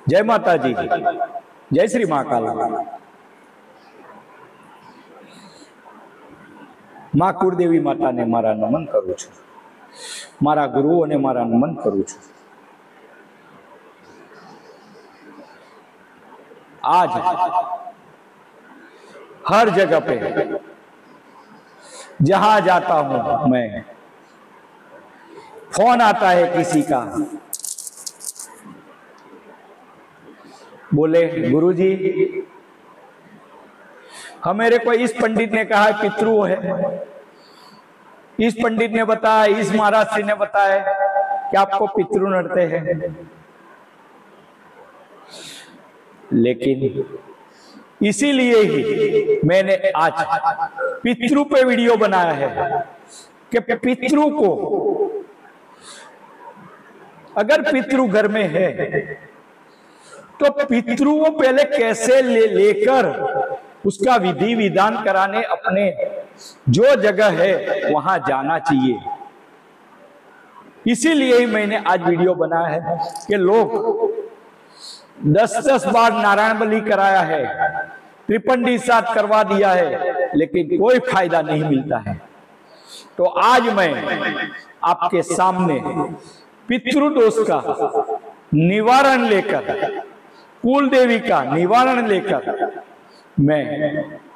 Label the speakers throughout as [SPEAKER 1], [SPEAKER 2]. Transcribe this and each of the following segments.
[SPEAKER 1] जय माता जी, जय श्री महाकाल। मां कुलदेवी माता ने मारा नमन करू छू, मारा गुरुओं ने मारा नमन करू छू। आज हर जगह पे जहां जाता हूं मैं, फोन आता है किसी का, बोले गुरुजी हमारे को इस पंडित ने कहा पितृ है, इस पंडित ने बताया, इस महाराज जी ने बताया कि आपको पितृ नड़ते हैं। लेकिन इसीलिए ही मैंने आज पितृ पे वीडियो बनाया है कि पितृ को, अगर पितृ घर में है तो पितृ को पहले कैसे लेकर उसका विधि विधान कराने अपने जो जगह है वहां जाना चाहिए। इसीलिए ही मैंने आज वीडियो बनाया है कि लोग 10-10 बार नारायण बलि कराया है, त्रिपंडी साथ करवा दिया है, लेकिन कोई फायदा नहीं मिलता है। तो आज मैं आपके सामने पितृदोष का निवारण लेकर, कुल देवी का निवारण लेकर मैं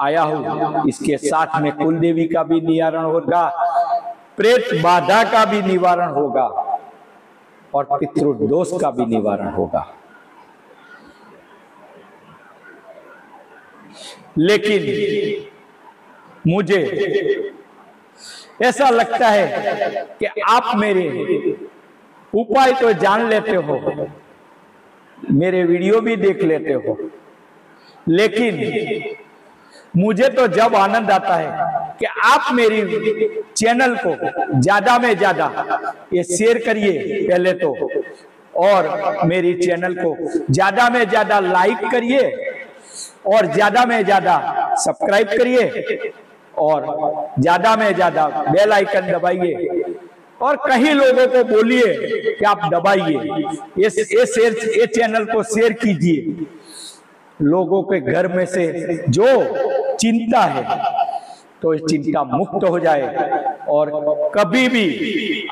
[SPEAKER 1] आया हूं। इसके साथ में कुल देवी का भी निवारण होगा, प्रेत बाधा का भी निवारण होगा और पितृदोष का भी निवारण होगा। लेकिन मुझे ऐसा लगता है कि आप मेरे उपाय तो जान लेते हो, मेरे वीडियो भी देख लेते हो, लेकिन मुझे तो जब आनंद आता है कि आप मेरी चैनल को ज्यादा में ज्यादा ये शेयर करिए पहले तो, और मेरी चैनल को ज्यादा में ज्यादा लाइक करिए और ज्यादा में ज्यादा सब्सक्राइब करिए और ज्यादा में ज्यादा बेल आइकन दबाइए और कई लोगों को बोलिए कि आप दबाइए, ये चैनल को शेयर कीजिए। लोगों के घर में से जो चिंता है तो ये चिंता मुक्त हो जाए और कभी भी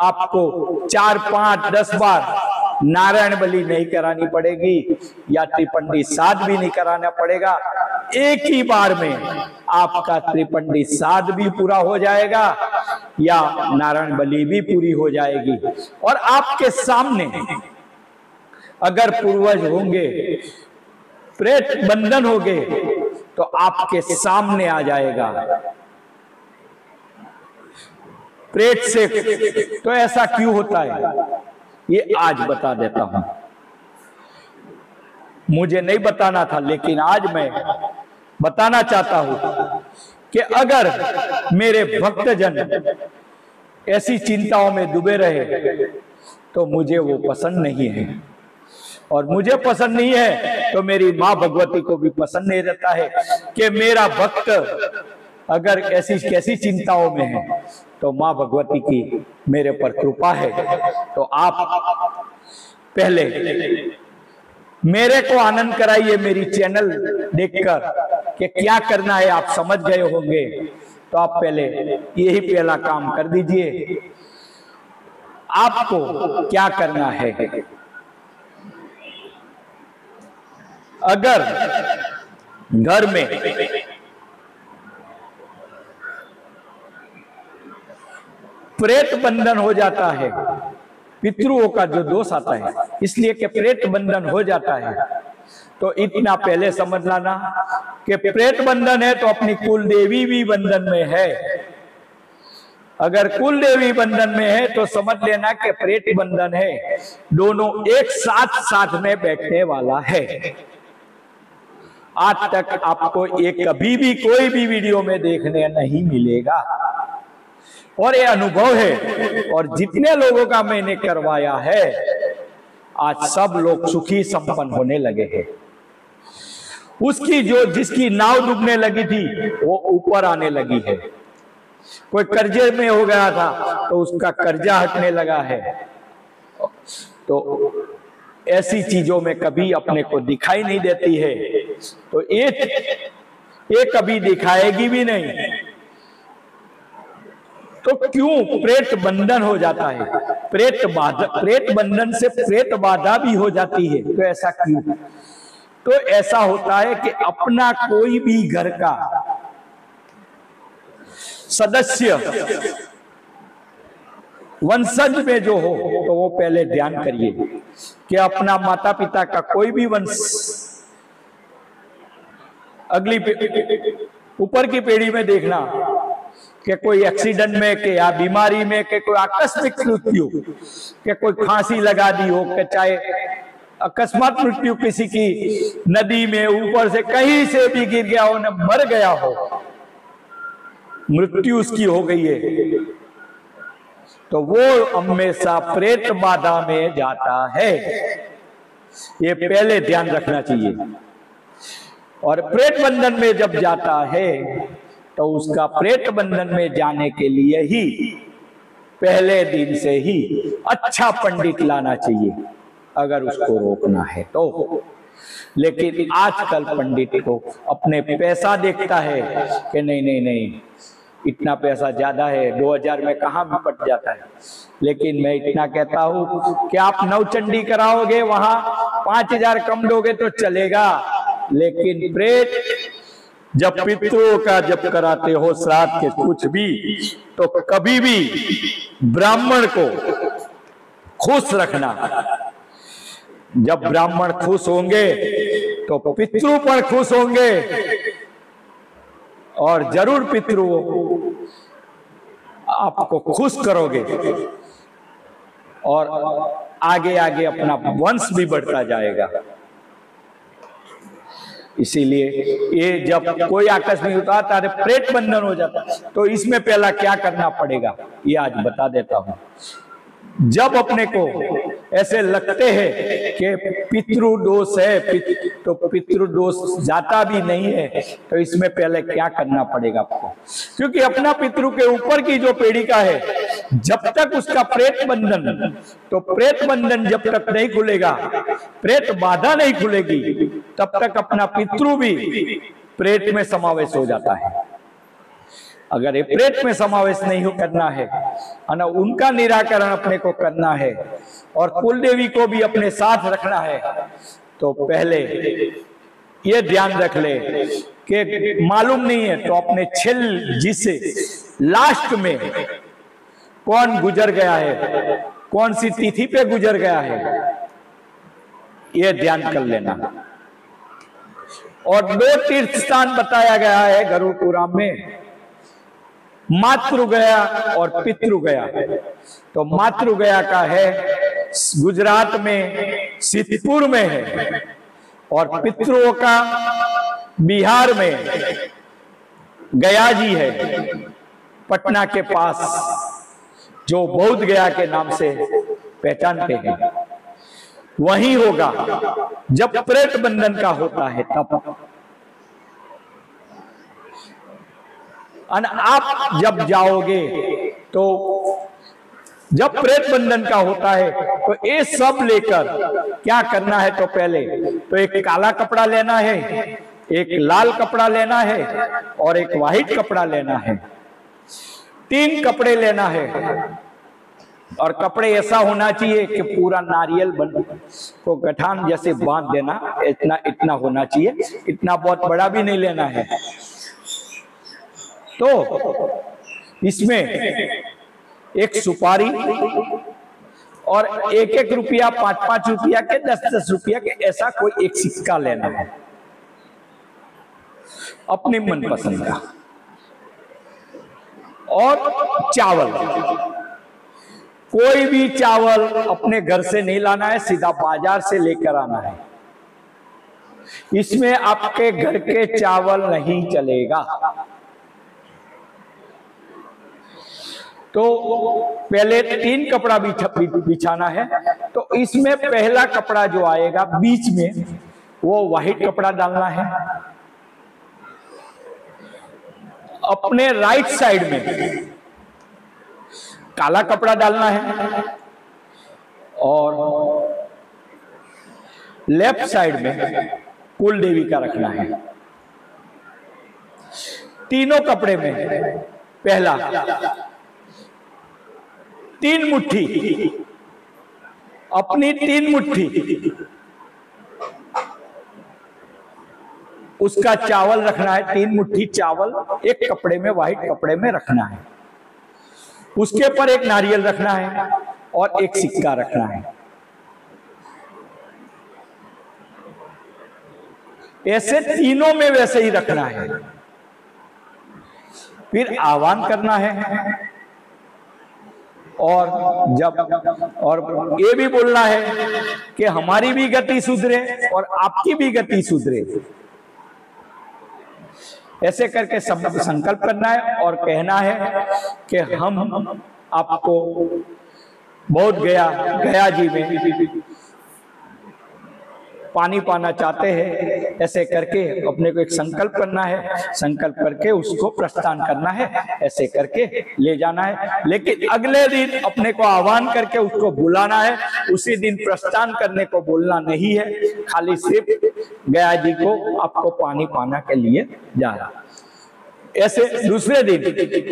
[SPEAKER 1] आपको 4, 5, 10 बार नारायण बलि नहीं करानी पड़ेगी या त्रिपंडी साध भी नहीं कराना पड़ेगा। एक ही बार में आपका त्रिपंडी साध भी पूरा हो जाएगा या नारायण बलि भी पूरी हो जाएगी। और आपके सामने अगर पूर्वज होंगे, प्रेत बंधन होंगे तो आपके सामने आ जाएगा। प्रेत से तो ऐसा क्यों होता है ये आज बता देता हूं। मुझे नहीं बताना था, लेकिन आज मैं बताना चाहता हूं कि अगर मेरे भक्तजन ऐसी चिंताओं में डूबे रहे तो मुझे वो पसंद नहीं है, और मुझे पसंद नहीं है तो मेरी मां भगवती को भी पसंद नहीं रहता है कि मेरा भक्त अगर ऐसी कैसी चिंताओं में है। तो मां भगवती की मेरे पर कृपा है। तो आप पहले मेरे को आनंद कराइए मेरी चैनल देखकर कि क्या करना है, आप समझ गए होंगे। तो आप पहले यही पहला काम कर दीजिए। आपको क्या करना है, अगर घर में प्रेत बंधन हो जाता है, पितृओं का जो दोष आता है, इसलिए कि प्रेत बंधन हो जाता है, तो इतना पहले समझ लाना कि प्रेत बंधन है तो अपनी कुल देवी भी बंधन में है। अगर कुल देवी बंधन में है तो समझ लेना कि प्रेत बंधन है, दोनों एक साथ साथ में बैठने वाला है। आज तक आपको एक कभी भी कोई भी वीडियो में देखने नहीं मिलेगा, और ये अनुभव है। और जितने लोगों का मैंने करवाया है आज सब लोग सुखी संपन्न होने लगे हैं। उसकी जो जिसकी नाव डूबने लगी थी वो ऊपर आने लगी है। कोई कर्जे में हो गया था तो उसका कर्जा हटने लगा है। तो ऐसी चीजों में कभी अपने को दिखाई नहीं देती है, तो ये कभी दिखाएगी भी नहीं। तो क्यों प्रेत बंधन हो जाता है? प्रेत बंधन से प्रेत बाधा भी हो जाती है। तो ऐसा क्यों? तो ऐसा होता है कि अपना कोई भी घर का सदस्य वंशज में जो हो, तो वो पहले ध्यान करिए कि अपना माता पिता का कोई भी वंश अगली ऊपर की पीढ़ी में देखना कि कोई एक्सीडेंट में के या बीमारी में के कोई आकस्मिक मृत्यु के कोई फांसी लगा दी हो, कि चाहे अकस्मात मृत्यु किसी की नदी में ऊपर से कहीं से भी गिर गया हो, न मर गया हो, मृत्यु उसकी हो गई है, तो वो हमेशा प्रेत बाधा में जाता है। ये पहले ध्यान रखना चाहिए। और प्रेत बंधन में जब जाता है तो उसका प्रेत बंधन में जाने के लिए ही पहले दिन से ही अच्छा पंडित लाना चाहिए, अगर उसको रोकना है तो। लेकिन आजकल पंडित को अपने पैसा देखता है कि नहीं नहीं नहीं, इतना पैसा ज्यादा है, 2000 में कहां भी पट जाता है। लेकिन मैं इतना कहता हूं कि आप नवचंडी कराओगे, वहां 5000 कम दोगे तो चलेगा, लेकिन प्रेत जब पितरों का जब कराते हो श्राद्ध के कुछ भी, तो कभी भी ब्राह्मण को खुश रखना। जब ब्राह्मण खुश होंगे तो पितृ पर खुश होंगे, और जरूर पितृ आपको खुश करोगे, और आगे आगे अपना वंश भी बढ़ता जाएगा। इसीलिए ये जब कोई आकस्मिक होता है, प्रेत बंधन हो जाता है, तो इसमें पहला क्या करना पड़ेगा ये आज बता देता हूं। जब अपने को ऐसे लगते हैं कि पितृदोष है, तो पितृदोष जाता भी नहीं है, तो इसमें पहले क्या करना पड़ेगा आपको? क्योंकि अपना पितृ के ऊपर की जो पीढ़ी का है, जब तक उसका प्रेत बंधन, तो प्रेत बंधन जब तक नहीं खुलेगा, प्रेत बाधा नहीं खुलेगी, तब तक अपना पितृ भी प्रेत में समावेश हो जाता है। अगर ये प्रेत में समावेश नहीं करना है, उनका निराकरण अपने को करना है, और कुल देवी को भी अपने साथ रखना है, तो पहले ये ध्यान रख ले कि मालूम नहीं है तो अपने छेल जिसे लास्ट में कौन गुजर गया है, कौन सी तिथि पे गुजर गया है, ये ध्यान कर लेना। और 2 तीर्थ स्थान बताया गया है गरुड़ पुराण में, मातृ गया और पितृ गया। तो मातृ गया का है गुजरात में सिद्धपुर में है, और पितरों का बिहार में गया जी है, पटना के पास, जो बौद्ध गया के नाम से पहचानते हैं। वही होगा जब प्रेत बंधन का होता है तब। आप जब जाओगे तो जब प्रेत बंधन का होता है तो ये सब लेकर क्या करना है, तो पहले तो एक काला कपड़ा लेना है, एक लाल कपड़ा लेना है, और एक व्हाइट कपड़ा लेना है। 3 कपड़े लेना है, और कपड़े ऐसा होना चाहिए कि पूरा नारियल को गठान जैसे बांध देना, इतना होना चाहिए, इतना बहुत बड़ा भी नहीं लेना है। तो इसमें एक सुपारी और 1-1 रुपया, 5-5 रुपया के, 10-10 रुपया के, ऐसा कोई एक सिक्का लेना है अपनी मनपसंद का। और चावल, कोई भी चावल अपने घर से नहीं लाना है, सीधा बाजार से लेकर आना है। इसमें आपके घर के चावल नहीं चलेगा। तो पहले 3 कपड़ा बिछाना है। तो इसमें पहला कपड़ा जो आएगा बीच में, वो व्हाइट कपड़ा डालना है। अपने राइट साइड में काला कपड़ा डालना है, और लेफ्ट साइड में कुल देवी का रखना है। तीनों कपड़े में पहला 3 मुट्ठी, अपनी 3 मुट्ठी उसका चावल रखना है। 3 मुट्ठी चावल एक कपड़े में, व्हाइट कपड़े में रखना है। उसके पर एक नारियल रखना है और एक सिक्का रखना है। ऐसे तीनों में वैसे ही रखना है। फिर आह्वान करना है और ये भी बोलना है कि हमारी भी गति सुधरे और आपकी भी गति सुधरे। ऐसे करके संकल्प करना है और कहना है कि हम आपको बहुत गया जी में पानी पाना चाहते हैं। ऐसे करके अपने को एक संकल्प करना है, संकल्प करके उसको प्रस्थान करना है, ऐसे करके ले जाना है। लेकिन अगले दिन अपने को आह्वान करके उसको बुलाना है। उसी दिन प्रस्थान करने को बोलना नहीं है, खाली सिर्फ गया जी को आपको पानी पाना के लिए जा रहा। ऐसे दूसरे दिन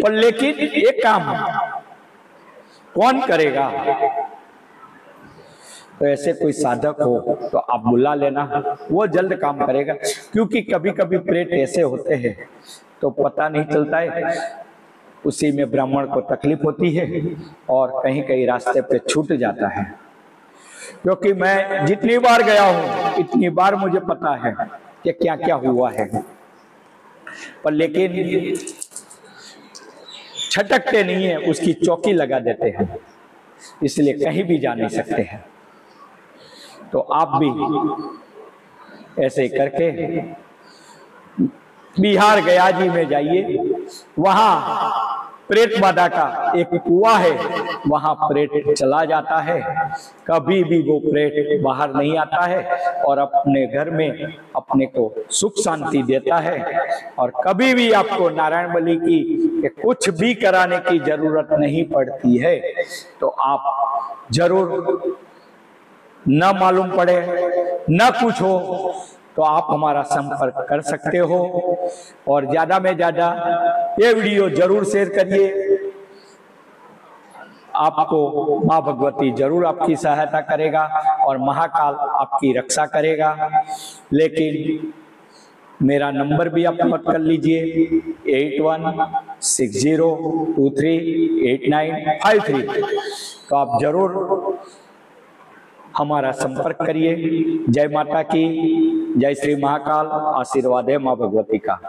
[SPEAKER 1] पर, लेकिन एक काम कौन करेगा? तो ऐसे कोई साधक हो तो आप बुला लेना, वो जल्द काम करेगा। क्योंकि कभी कभी प्रेत ऐसे होते हैं तो पता नहीं चलता है, उसी में ब्राह्मण को तकलीफ होती है और कहीं कहीं रास्ते पे छूट जाता है। क्योंकि मैं जितनी बार गया हूं इतनी बार मुझे पता है कि क्या क्या हुआ है, पर लेकिन छटकते नहीं है, उसकी चौकी लगा देते हैं, इसलिए कहीं भी जा नहीं सकते हैं। तो आप भी ऐसे करके बिहार गया जी में जाइए। वहां प्रेत बाधा का एक कुआं है, वहां प्रेत चला जाता है। कभी भी वो प्रेत बाहर नहीं आता है और अपने घर में अपने को सुख शांति देता है। और कभी भी आपको नारायण बलि की कुछ भी कराने की जरूरत नहीं पड़ती है। तो आप जरूर, न मालूम पड़े न कुछ हो तो आप हमारा संपर्क कर सकते हो। और ज्यादा में ज्यादा ये वीडियो जरूर शेयर करिए। आपको माँ भगवती जरूर आपकी सहायता करेगा और महाकाल आपकी रक्षा करेगा। लेकिन मेरा नंबर भी आप नोट कर लीजिए, 8160238953। तो आप जरूर हमारा संपर्क करिए। जय माता की, जय श्री महाकाल। आशीर्वाद है माँ भगवती का।